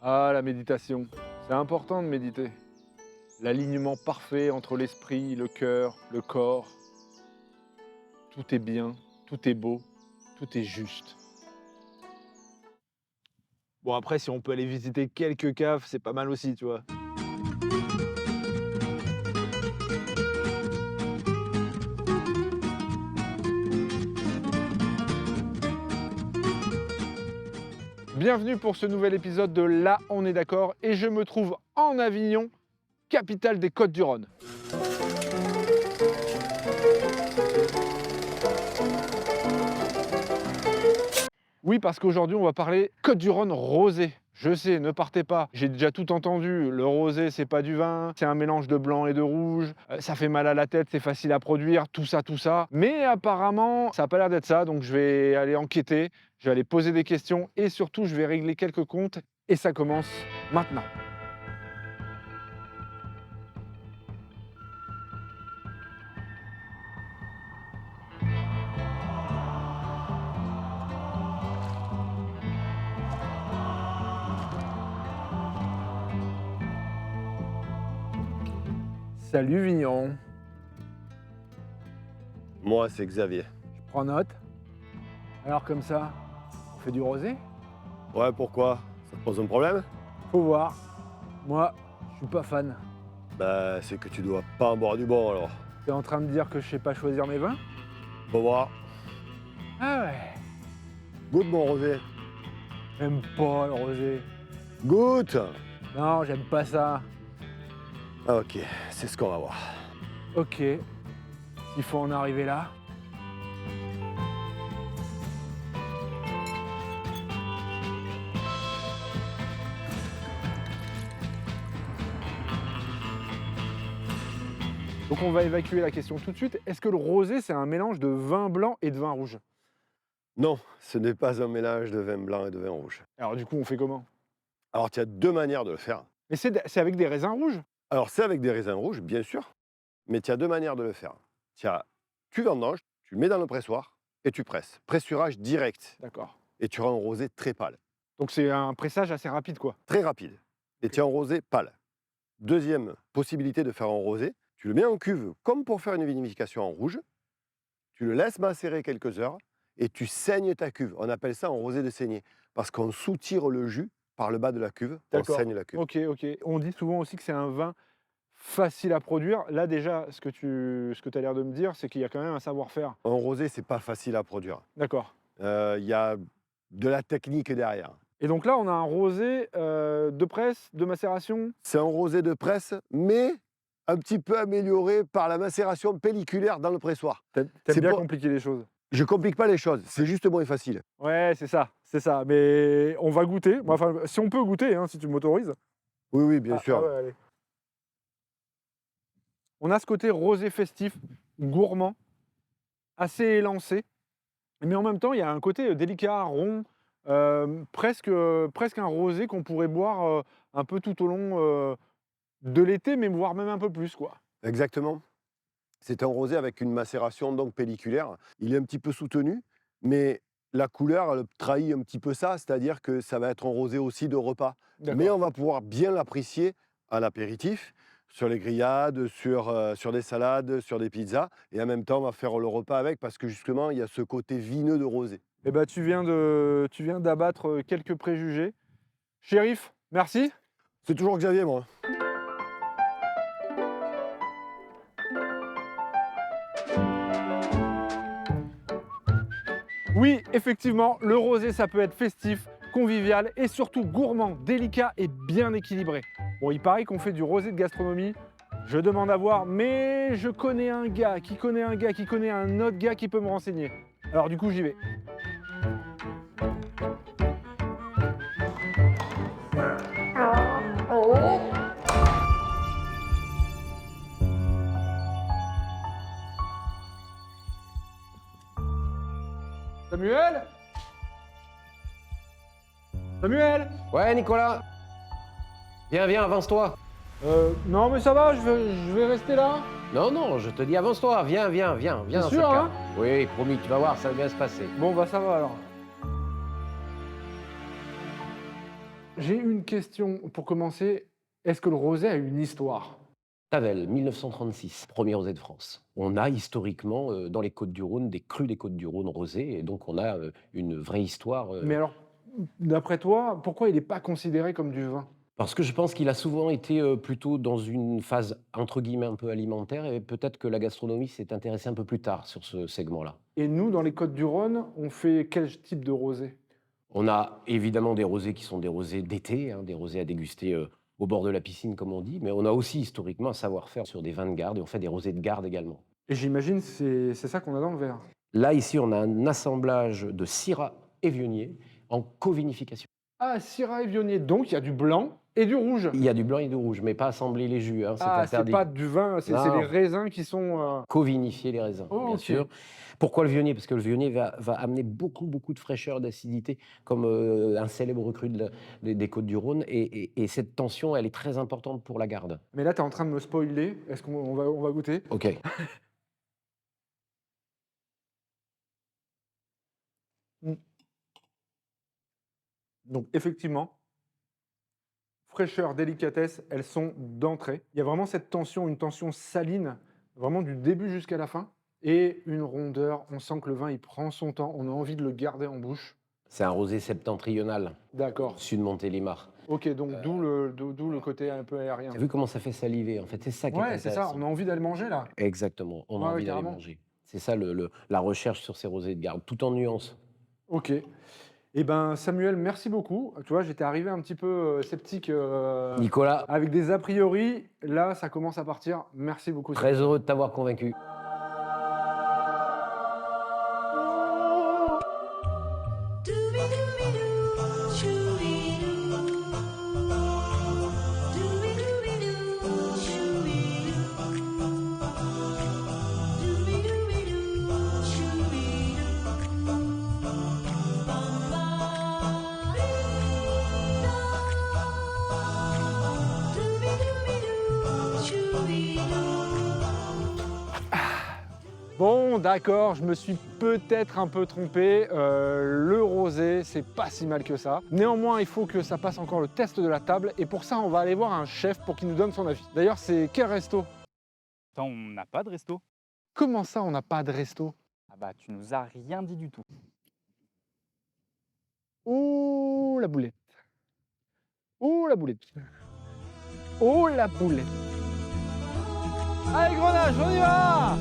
Ah, la méditation. C'est important de méditer. L'alignement parfait entre l'esprit, le cœur, le corps. Tout est bien, tout est beau, tout est juste. Bon, après, si on peut aller visiter quelques caves, c'est pas mal aussi, tu vois. Bienvenue pour ce nouvel épisode de Là, on est d'accord, et je me trouve en Avignon, capitale des Côtes-du-Rhône. Oui, parce qu'aujourd'hui, on va parler Côtes-du-Rhône rosé. Je sais, ne partez pas, j'ai déjà tout entendu. Le rosé, c'est pas du vin, c'est un mélange de blanc et de rouge. Ça fait mal à la tête, c'est facile à produire, tout ça, tout ça. Mais apparemment, ça n'a pas l'air d'être ça, donc je vais aller enquêter, je vais aller poser des questions et surtout, je vais régler quelques comptes. Et ça commence maintenant. Salut Vigneron, Moi, c'est Xavier. je prends note. Alors comme ça, on fait du rosé? Ouais, pourquoi? Ça te pose un problème? Faut voir. Moi, je suis pas fan. Bah, c'est que tu dois pas en boire du bon alors. T'es en train de dire que je sais pas choisir mes vins? Faut voir. Ah ouais, Goûte mon rosé. j'aime pas le rosé. Goûte! Non, j'aime pas ça. Ah, ok, c'est ce qu'on va voir. Ok, s'il faut en arriver là. Donc on va évacuer la question tout de suite. Est-ce que le rosé, c'est un mélange de vin blanc et de vin rouge? Non, ce n'est pas un mélange de vin blanc et de vin rouge. Alors du coup, on fait comment? Alors, tu as deux manières de le faire. Mais c'est avec des raisins rouges? Alors, c'est avec des raisins rouges, bien sûr, mais tu as deux manières de le faire. Tu vendanges, tu le mets dans le pressoir et tu presses. Pressurage direct. D'accord. Et tu auras un rosé très pâle. Donc c'est un pressage assez rapide, quoi. Très rapide. Et tu as un rosé pâle. Deuxième possibilité de faire un rosé, tu le mets en cuve comme pour faire une vinification en rouge, tu le laisses macérer quelques heures et tu saignes ta cuve. On appelle ça un rosé de saignée parce qu'on soutire le jus par le bas de la cuve, on D'accord. saigne la cuve. Ok, ok. On dit souvent aussi que c'est un vin facile à produire. Là déjà, ce que tu as l'air de me dire, c'est qu'il y a quand même un savoir-faire. Un rosé, c'est pas facile à produire. D'accord. Il y a de la technique derrière. Et donc là, on a un rosé de presse, de macération. C'est un rosé de presse, mais un petit peu amélioré par la macération pelliculaire dans le pressoir. T'aimes C'est bien pas- compliquer les choses. Je complique pas les choses, c'est juste moins facile. Ouais, c'est ça, c'est ça. Mais on va goûter. Moi, enfin, si on peut goûter, hein, si tu m'autorises. Oui, oui, bien sûr. Ouais, allez. On a ce côté rosé festif, gourmand, assez élancé. Mais en même temps, il y a un côté délicat, rond, presque un rosé qu'on pourrait boire un peu tout au long de l'été, mais voire même un peu plus, quoi. Exactement. C'est un rosé avec une macération donc pelliculaire. Il est un petit peu soutenu, mais la couleur elle trahit un petit peu ça, c'est-à-dire que ça va être un rosé aussi de repas. Mais D'accord. on va pouvoir bien l'apprécier à l'apéritif, sur les grillades, sur des salades, sur des pizzas, et en même temps on va faire le repas avec parce que justement il y a ce côté vineux de rosé. Eh ben, tu viens d'abattre quelques préjugés. Shérif, merci. C'est toujours Xavier, moi. Oui, effectivement, le rosé, ça peut être festif, convivial et surtout gourmand, délicat et bien équilibré. Bon, il paraît qu'on fait du rosé de gastronomie. Je demande à voir, mais je connais un gars qui connaît un gars qui connaît un autre gars qui peut me renseigner. Alors du coup, j'y vais. Samuel? Samuel! Ouais, Nicolas. Viens, avance-toi. Non mais ça va, je vais rester là. Non, non, je te dis avance-toi. Viens T'es dans cette sûr, cave. hein? Oui, promis, tu vas voir, ça va bien se passer. Bon bah ça va alors. J'ai une question pour commencer. Est-ce que le rosé a une histoire? Tavel, 1936, premier rosé de France. On a historiquement, dans les Côtes-du-Rhône, des crus des Côtes-du-Rhône rosés, et donc on a une vraie histoire. Mais alors, d'après toi, pourquoi il n'est pas considéré comme du vin? Parce que je pense qu'il a souvent été plutôt dans une phase, entre guillemets, un peu alimentaire, et peut-être que la gastronomie s'est intéressée un peu plus tard sur ce segment-là. Et nous, dans les Côtes-du-Rhône, on fait quel type de rosé? On a évidemment des rosés qui sont des rosés d'été, hein, des rosés à déguster au bord de la piscine, comme on dit, mais on a aussi historiquement un savoir-faire sur des vins de garde, et on fait des rosés de garde également. Et j'imagine c'est ça qu'on a dans le verre. Là, ici, on a un assemblage de Syrah et Viognier en co-vinification. Ah, Syrah et Viognier, donc il y a du blanc et du rouge. Il y a du blanc et du rouge, mais pas assembler les jus, hein, c'est Ah, c'est interdit. pas du vin, c'est Non. les raisins qui sont... Co-vinifier les raisins, Oh, bien ok. sûr. Pourquoi le Viognier? Parce que le Viognier va amener beaucoup de fraîcheur, d'acidité, comme un célèbre cru des Côtes-du-Rhône. Et cette tension, elle est très importante pour la garde. Mais là, tu es en train de me spoiler. Est-ce on va goûter? OK. Mm. Donc, effectivement, fraîcheur, délicatesse, elles sont d'entrée. Il y a vraiment cette tension, une tension saline, vraiment du début jusqu'à la fin. Et une rondeur, on sent que le vin, il prend son temps, on a envie de le garder en bouche. C'est un rosé septentrional, D'accord. sud Montélimar. Ok, donc d'où le côté un peu aérien. T'as vu comment ça fait saliver? En fait, c'est ça qui est Ouais, c'est ça, intéressant. on a envie d'aller manger là. Exactement, on a Ouais, envie d'aller carrément. manger. C'est ça la recherche sur ces rosés de garde, tout en nuances. Ok. Eh ben Samuel, merci beaucoup. Tu vois, j'étais arrivé un petit peu sceptique Nicolas, avec des a priori. Là, ça commence à partir. Merci beaucoup. très heureux de t'avoir convaincu. Bon, d'accord, je me suis peut-être un peu trompé. Le rosé, c'est pas si mal que ça. Néanmoins, il faut que ça passe encore le test de la table. Et pour ça, on va aller voir un chef pour qu'il nous donne son avis. D'ailleurs, c'est quel resto? Attends, on n'a pas de resto? Comment ça, on n'a pas de resto? Ah bah, tu nous as rien dit du tout. Oh, la boulette. Oh, la boulette. Oh, la boulette. Allez, Grenache, on y va!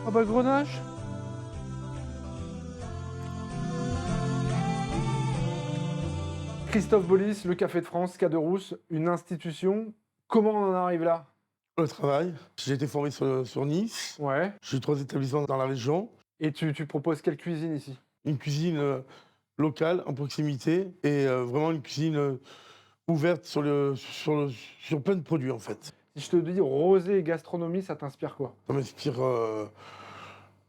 Ah bah Grenache. Christophe Bollis, le Café de France, Caderousse, une institution. Comment on en arrive là? Le travail. J'ai été formé sur Nice. Ouais. J'ai eu 3 établissements dans la région. Et tu proposes quelle cuisine ici? Une cuisine locale, en proximité, et vraiment une cuisine ouverte sur plein de produits, en fait. Si je te dis rosé et gastronomie, ça t'inspire quoi? Ça m'inspire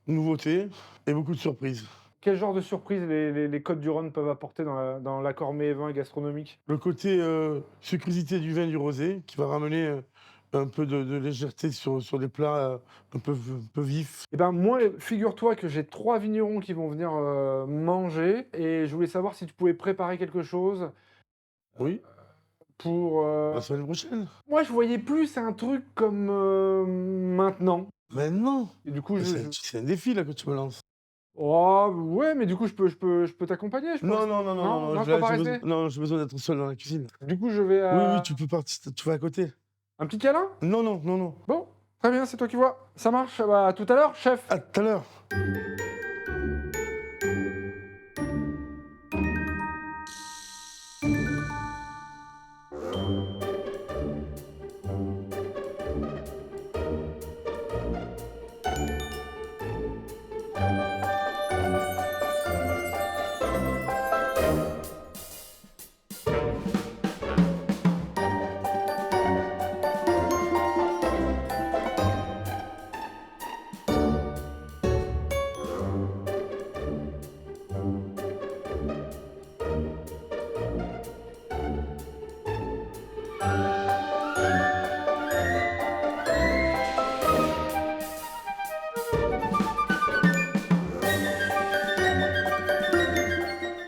nouveauté et beaucoup de surprises. Quel genre de surprise les Côtes-du-Rhône peuvent apporter dans l'accord mets et vin gastronomique? Le côté sucrosité du vin et du rosé, qui va ramener un peu de légèreté sur des plats un peu vifs. Eh ben moi, figure-toi que j'ai 3 vignerons qui vont venir manger et je voulais savoir si tu pouvais préparer quelque chose Oui, pour... la semaine prochaine. Moi, je voyais plus un truc comme maintenant. Mais non, Et du coup, c'est un défi là que tu me lances. Oh, ouais, mais du coup, je peux t'accompagner, je pense. Non, Non, je là, peux pas j'ai rester. j'ai besoin d'être seul dans la cuisine. Du coup, je vais... Oui, tu peux partir, tu vas à côté. Un petit câlin? Non. Bon, très bien, c'est toi qui vois. Ça marche, bah, à tout à l'heure, chef. À tout à l'heure.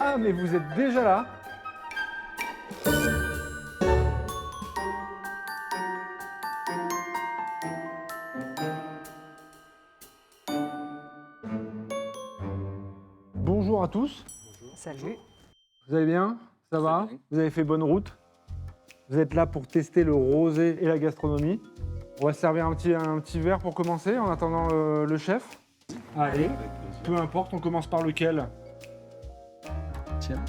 Ah, mais vous êtes déjà là? Bonjour à tous. Salut. Vous allez bien? Ça va? Vous avez fait bonne route? Vous êtes là pour tester le rosé et la gastronomie. On va se servir un petit verre pour commencer en attendant le chef. Allez, peu importe, on commence par lequel? Tiens.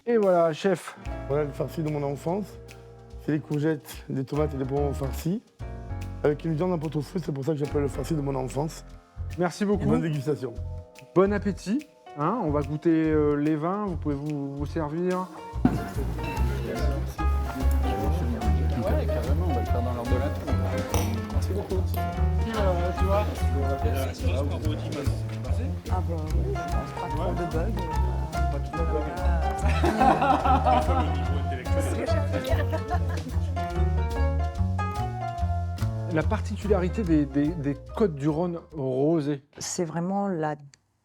Et voilà, chef. Voilà le farci de mon enfance. C'est des courgettes, des tomates et des poivrons farcis. Avec une viande en pot-au-feu, c'est pour ça que j'appelle le farci de mon enfance. Merci beaucoup. Bonne dégustation. Bon appétit. Hein, on va goûter les vins, vous pouvez vous servir. Ouais, carrément, on va le faire dans l'ordre de la tour. Merci beaucoup. Ah bah oui, je pense pas trop de bugs. La particularité des Côtes du Rhône rosés. C'est vraiment la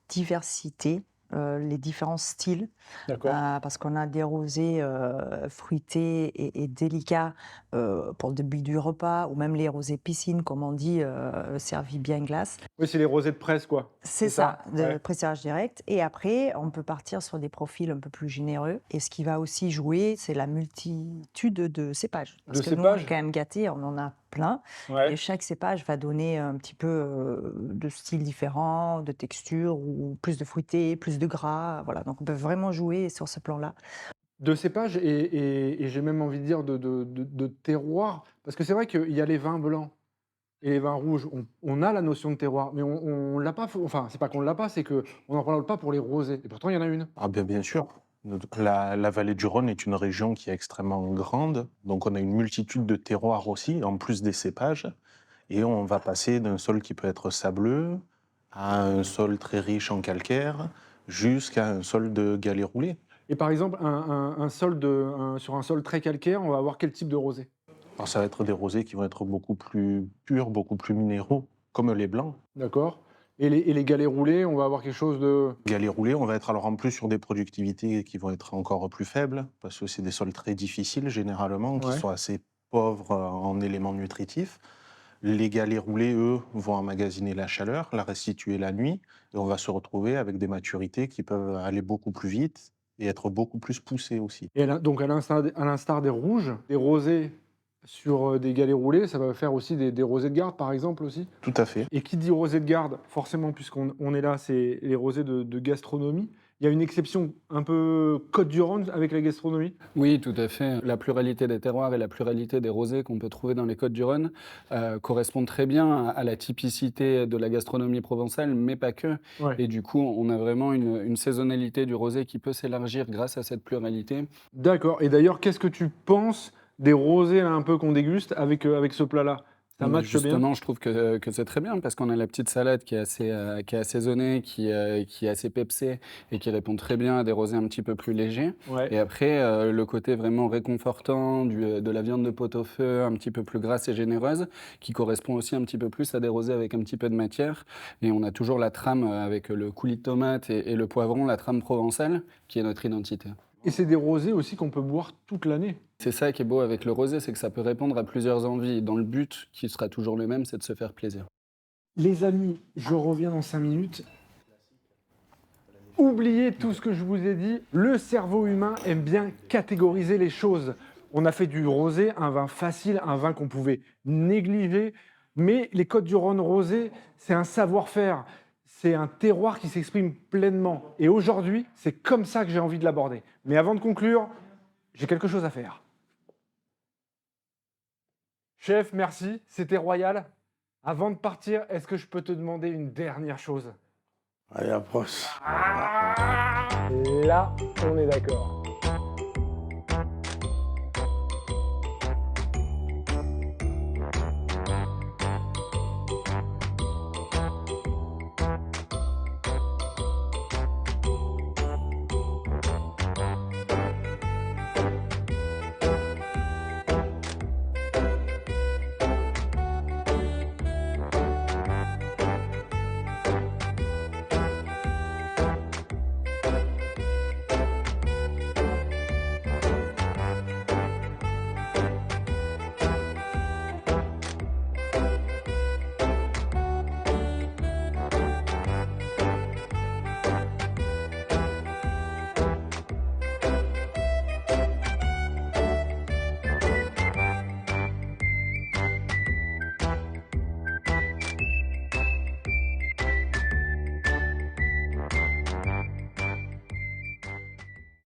diversité, les différents styles, D'accord. parce qu'on a des rosés fruités et délicats pour le début du repas, ou même les rosés piscine, comme on dit, servis bien glace. Oui, c'est les rosés de presse, quoi. C'est ça, de ouais. pressage direct. Et après, on peut partir sur des profils un peu plus généreux. Et ce qui va aussi jouer, c'est la multitude de cépages. Parce De que nous, on est cépages? quand même gâtés, on en a plein. Ouais. Et chaque cépage va donner un petit peu de style différent, de texture, ou plus de fruité, plus de gras. Voilà. Donc on peut vraiment jouer sur ce plan-là. De cépage et j'ai même envie de dire de terroir. Parce que c'est vrai qu'il y a les vins blancs et les vins rouges. On a la notion de terroir, mais on l'a pas. Enfin, c'est pas qu'on l'a pas, c'est qu'on n'en parle pas pour les rosés. Et pourtant, il y en a une. Ah bien sûr. La vallée du Rhône est une région qui est extrêmement grande, donc on a une multitude de terroirs aussi, en plus des cépages, et on va passer d'un sol qui peut être sableux à un sol très riche en calcaire, jusqu'à un sol de galets roulés. Et par exemple, sur un sol très calcaire, on va avoir quel type de rosé? Alors ça va être des rosés qui vont être beaucoup plus purs, beaucoup plus minéraux, comme les blancs. D'accord. Et les galets roulés, on va avoir quelque chose de. Galets roulés, on va être alors en plus sur des productivités qui vont être encore plus faibles, parce que c'est des sols très difficiles généralement, qui Ouais. sont assez pauvres en éléments nutritifs. Les galets roulés, eux, vont emmagasiner la chaleur, la restituer la nuit, et on va se retrouver avec des maturités qui peuvent aller beaucoup plus vite et être beaucoup plus poussées aussi. Et donc, à l'instar des rouges, des rosés sur des galets roulés, ça va faire aussi des rosés de garde, par exemple, aussi. Tout à fait. Et qui dit rosé de garde, forcément, puisqu'on est là, c'est les rosés de gastronomie. Il y a une exception un peu Côte du Rhône avec la gastronomie. Oui, tout à fait. La pluralité des terroirs et la pluralité des rosés qu'on peut trouver dans les Côtes du Rhône correspondent très bien à la typicité de la gastronomie provençale, mais pas que. Ouais. Et du coup, on a vraiment une saisonnalité du rosé qui peut s'élargir grâce à cette pluralité. D'accord. Et d'ailleurs, qu'est-ce que tu penses des rosés là, un peu qu'on déguste avec ce plat-là? Ça Mais matche bien? justement, je trouve que c'est très bien parce qu'on a la petite salade qui est assez assaisonnée, qui est assez pepsée et qui répond très bien à des rosés un petit peu plus légers. Ouais. Et après, le côté vraiment réconfortant de la viande de pot-au-feu, un petit peu plus grasse et généreuse, qui correspond aussi un petit peu plus à des rosés avec un petit peu de matière. Et on a toujours la trame avec le coulis de tomate et le poivron, la trame provençale, qui est notre identité. Et c'est des rosés aussi qu'on peut boire toute l'année. C'est ça qui est beau avec le rosé, c'est que ça peut répondre à plusieurs envies, dans le but, qui sera toujours le même, c'est de se faire plaisir. Les amis, je reviens dans 5 minutes. Oubliez tout ce que je vous ai dit. Le cerveau humain aime bien catégoriser les choses. On a fait du rosé, un vin facile, un vin qu'on pouvait négliger. Mais les Côtes du Rhône rosé, c'est un savoir-faire. C'est un terroir qui s'exprime pleinement. Et aujourd'hui, c'est comme ça que j'ai envie de l'aborder. Mais avant de conclure, j'ai quelque chose à faire. Chef, merci, c'était royal. Avant de partir, est-ce que je peux te demander une dernière chose? Allez, approche. Là, on est d'accord.